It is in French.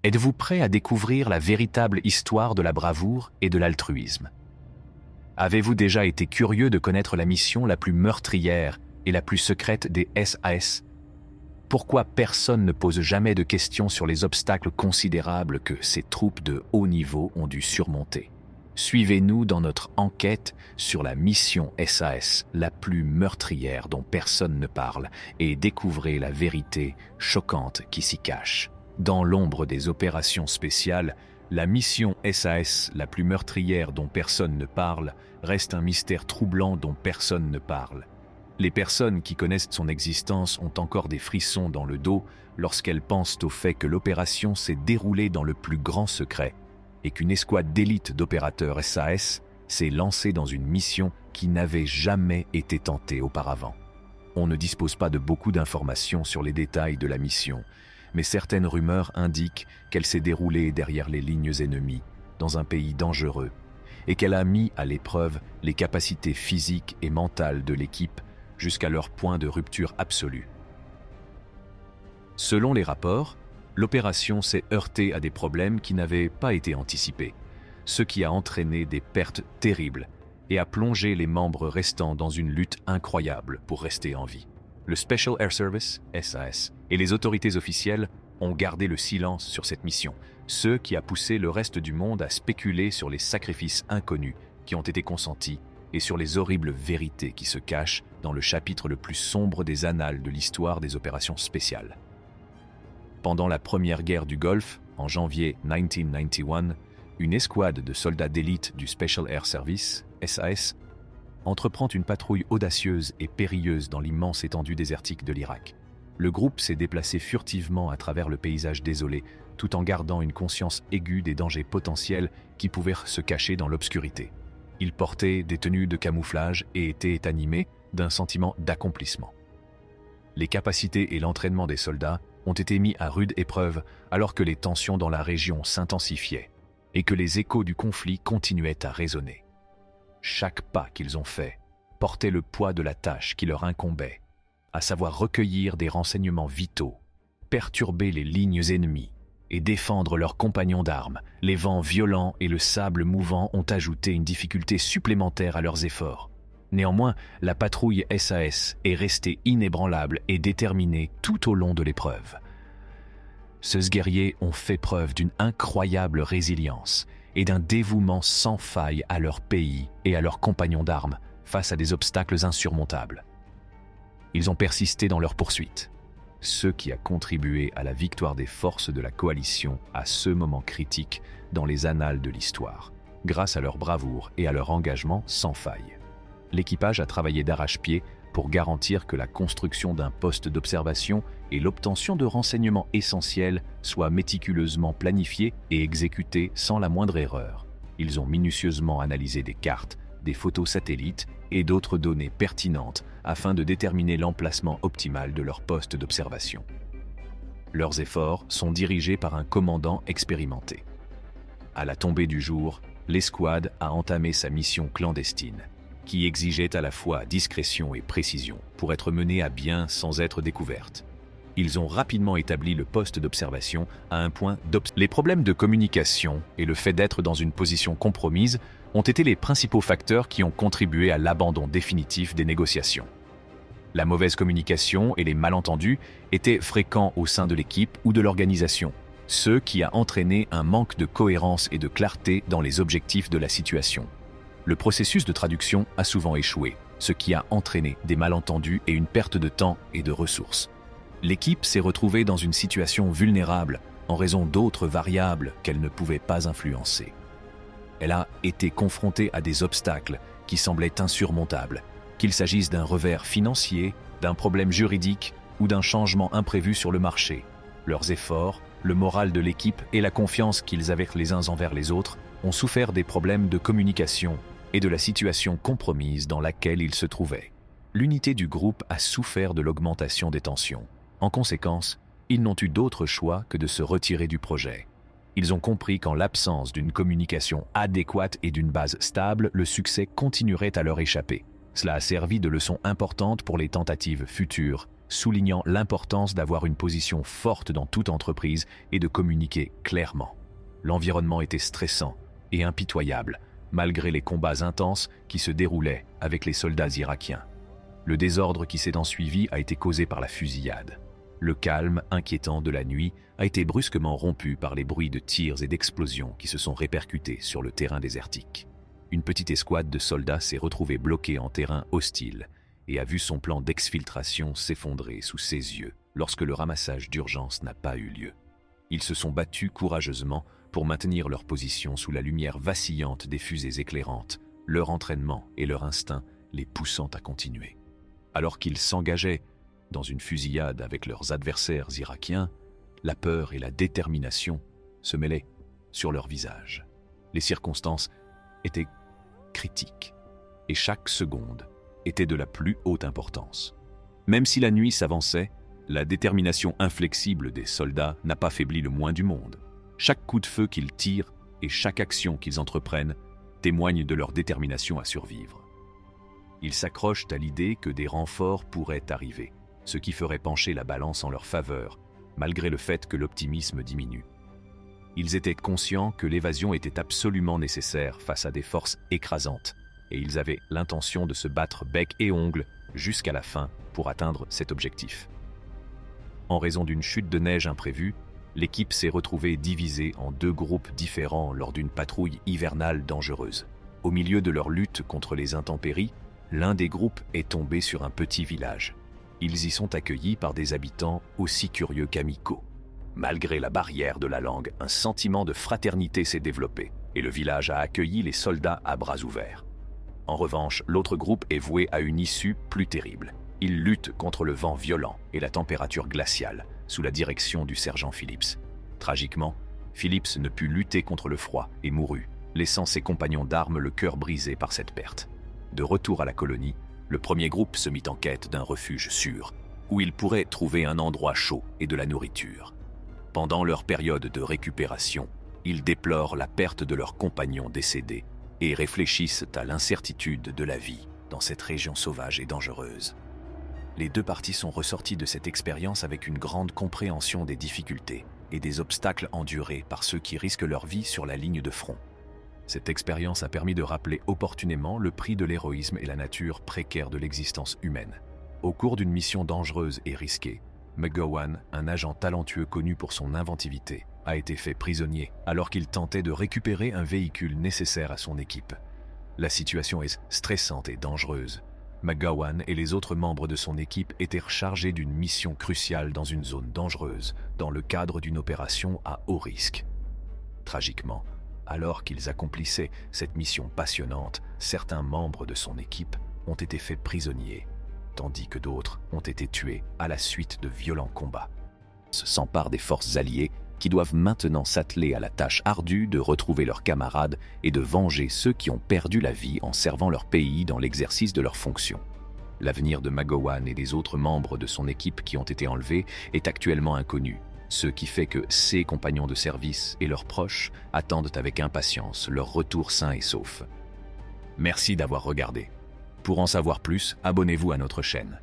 Êtes-vous prêt à découvrir la véritable histoire de la bravoure et de l'altruisme? Avez-vous déjà été curieux de connaître la mission la plus meurtrière et la plus secrète des SAS? Pourquoi personne ne pose jamais de questions sur les obstacles considérables que ces troupes de haut niveau ont dû surmonter? Suivez-nous dans notre enquête sur la mission SAS la plus meurtrière dont personne ne parle et découvrez la vérité choquante qui s'y cache. Dans l'ombre des opérations spéciales, la mission SAS la plus meurtrière dont personne ne parle reste un mystère troublant dont personne ne parle. Les personnes qui connaissent son existence ont encore des frissons dans le dos lorsqu'elles pensent au fait que l'opération s'est déroulée dans le plus grand secret et qu'une escouade d'élite d'opérateurs SAS s'est lancée dans une mission qui n'avait jamais été tentée auparavant. On ne dispose pas de beaucoup d'informations sur les détails de la mission, mais certaines rumeurs indiquent qu'elle s'est déroulée derrière les lignes ennemies, dans un pays dangereux, et qu'elle a mis à l'épreuve les capacités physiques et mentales de l'équipe jusqu'à leur point de rupture absolue. Selon les rapports, l'opération s'est heurtée à des problèmes qui n'avaient pas été anticipés, ce qui a entraîné des pertes terribles et a plongé les membres restants dans une lutte incroyable pour rester en vie. Le Special Air Service, SAS, et les autorités officielles ont gardé le silence sur cette mission, ce qui a poussé le reste du monde à spéculer sur les sacrifices inconnus qui ont été consentis et sur les horribles vérités qui se cachent dans le chapitre le plus sombre des annales de l'histoire des opérations spéciales. Pendant la première guerre du Golfe, en janvier 1991, une escouade de soldats d'élite du Special Air Service, SAS, entreprend une patrouille audacieuse et périlleuse dans l'immense étendue désertique de l'Irak. Le groupe s'est déplacé furtivement à travers le paysage désolé, tout en gardant une conscience aiguë des dangers potentiels qui pouvaient se cacher dans l'obscurité. Ils portaient des tenues de camouflage et étaient animés d'un sentiment d'accomplissement. Les capacités et l'entraînement des soldats ont été mis à rude épreuve alors que les tensions dans la région s'intensifiaient et que les échos du conflit continuaient à résonner. Chaque pas qu'ils ont fait portait le poids de la tâche qui leur incombait, à savoir recueillir des renseignements vitaux, perturber les lignes ennemies et défendre leurs compagnons d'armes. Les vents violents et le sable mouvant ont ajouté une difficulté supplémentaire à leurs efforts. Néanmoins, la patrouille SAS est restée inébranlable et déterminée tout au long de l'épreuve. Ces guerriers ont fait preuve d'une incroyable résilience et d'un dévouement sans faille à leur pays et à leurs compagnons d'armes face à des obstacles insurmontables. Ils ont persisté dans leur poursuite, ce qui a contribué à la victoire des forces de la coalition à ce moment critique dans les annales de l'histoire, grâce à leur bravoure et à leur engagement sans faille. L'équipage a travaillé d'arrache-pied pour garantir que la construction d'un poste d'observation et l'obtention de renseignements essentiels soient méticuleusement planifiés et exécutés sans la moindre erreur. Ils ont minutieusement analysé des cartes, des photos satellites et d'autres données pertinentes afin de déterminer l'emplacement optimal de leur poste d'observation. Leurs efforts sont dirigés par un commandant expérimenté. À la tombée du jour, l'escouade a entamé sa mission clandestine, qui exigeait à la fois discrétion et précision pour être menée à bien sans être découverte. Ils ont rapidement établi le poste d'observation à un point Les problèmes de communication et le fait d'être dans une position compromise ont été les principaux facteurs qui ont contribué à l'abandon définitif des négociations. La mauvaise communication et les malentendus étaient fréquents au sein de l'équipe ou de l'organisation, ce qui a entraîné un manque de cohérence et de clarté dans les objectifs de la situation. Le processus de traduction a souvent échoué, ce qui a entraîné des malentendus et une perte de temps et de ressources. L'équipe s'est retrouvée dans une situation vulnérable en raison d'autres variables qu'elle ne pouvait pas influencer. Elle a été confrontée à des obstacles qui semblaient insurmontables, qu'il s'agisse d'un revers financier, d'un problème juridique ou d'un changement imprévu sur le marché. Leurs efforts, le moral de l'équipe et la confiance qu'ils avaient les uns envers les autres ont souffert des problèmes de communication et de la situation compromise dans laquelle ils se trouvaient. L'unité du groupe a souffert de l'augmentation des tensions. En conséquence, ils n'ont eu d'autre choix que de se retirer du projet. Ils ont compris qu'en l'absence d'une communication adéquate et d'une base stable, le succès continuerait à leur échapper. Cela a servi de leçon importante pour les tentatives futures soulignant l'importance d'avoir une position forte dans toute entreprise et de communiquer clairement. L'environnement était stressant et impitoyable, malgré les combats intenses qui se déroulaient avec les soldats irakiens. Le désordre qui s'est ensuivi a été causé par la fusillade. Le calme inquiétant de la nuit a été brusquement rompu par les bruits de tirs et d'explosions qui se sont répercutés sur le terrain désertique. Une petite escouade de soldats s'est retrouvée bloquée en terrain hostile et a vu son plan d'exfiltration s'effondrer sous ses yeux lorsque le ramassage d'urgence n'a pas eu lieu. Ils se sont battus courageusement pour maintenir leur position sous la lumière vacillante des fusées éclairantes, leur entraînement et leur instinct les poussant à continuer. Alors qu'ils s'engageaient dans une fusillade avec leurs adversaires irakiens, la peur et la détermination se mêlaient sur leurs visages. Les circonstances étaient critiques et chaque seconde était de la plus haute importance. Même si la nuit s'avançait, la détermination inflexible des soldats n'a pas faibli le moins du monde. Chaque coup de feu qu'ils tirent et chaque action qu'ils entreprennent témoignent de leur détermination à survivre. Ils s'accrochent à l'idée que des renforts pourraient arriver, ce qui ferait pencher la balance en leur faveur, malgré le fait que l'optimisme diminue. Ils étaient conscients que l'évasion était absolument nécessaire face à des forces écrasantes, et ils avaient l'intention de se battre bec et ongles jusqu'à la fin pour atteindre cet objectif. En raison d'une chute de neige imprévue, l'équipe s'est retrouvée divisée en 2 groupes différents lors d'une patrouille hivernale dangereuse. Au milieu de leur lutte contre les intempéries, l'un des groupes est tombé sur un petit village. Ils y sont accueillis par des habitants aussi curieux qu'amicaux. Malgré la barrière de la langue, un sentiment de fraternité s'est développé et le village a accueilli les soldats à bras ouverts. En revanche, l'autre groupe est voué à une issue plus terrible. Ils luttent contre le vent violent et la température glaciale, sous la direction du sergent Phillips. Tragiquement, Phillips ne put lutter contre le froid et mourut, laissant ses compagnons d'armes le cœur brisé par cette perte. De retour à la colonie, le premier groupe se mit en quête d'un refuge sûr, où ils pourraient trouver un endroit chaud et de la nourriture. Pendant leur période de récupération, ils déplorent la perte de leurs compagnons décédés et réfléchissent à l'incertitude de la vie dans cette région sauvage et dangereuse. Les 2 parties sont ressorties de cette expérience avec une grande compréhension des difficultés et des obstacles endurés par ceux qui risquent leur vie sur la ligne de front. Cette expérience a permis de rappeler opportunément le prix de l'héroïsme et la nature précaire de l'existence humaine. Au cours d'une mission dangereuse et risquée, McGowan, un agent talentueux connu pour son inventivité, a été fait prisonnier alors qu'il tentait de récupérer un véhicule nécessaire à son équipe. La situation est stressante et dangereuse. McGowan et les autres membres de son équipe étaient chargés d'une mission cruciale dans une zone dangereuse, dans le cadre d'une opération à haut risque. Tragiquement, alors qu'ils accomplissaient cette mission passionnante, certains membres de son équipe ont été faits prisonniers, tandis que d'autres ont été tués à la suite de violents combats. S'emparent des forces alliées qui doivent maintenant s'atteler à la tâche ardue de retrouver leurs camarades et de venger ceux qui ont perdu la vie en servant leur pays dans l'exercice de leurs fonctions. L'avenir de McGowan et des autres membres de son équipe qui ont été enlevés est actuellement inconnu, ce qui fait que ses compagnons de service et leurs proches attendent avec impatience leur retour sain et sauf. Merci d'avoir regardé. Pour en savoir plus, abonnez-vous à notre chaîne.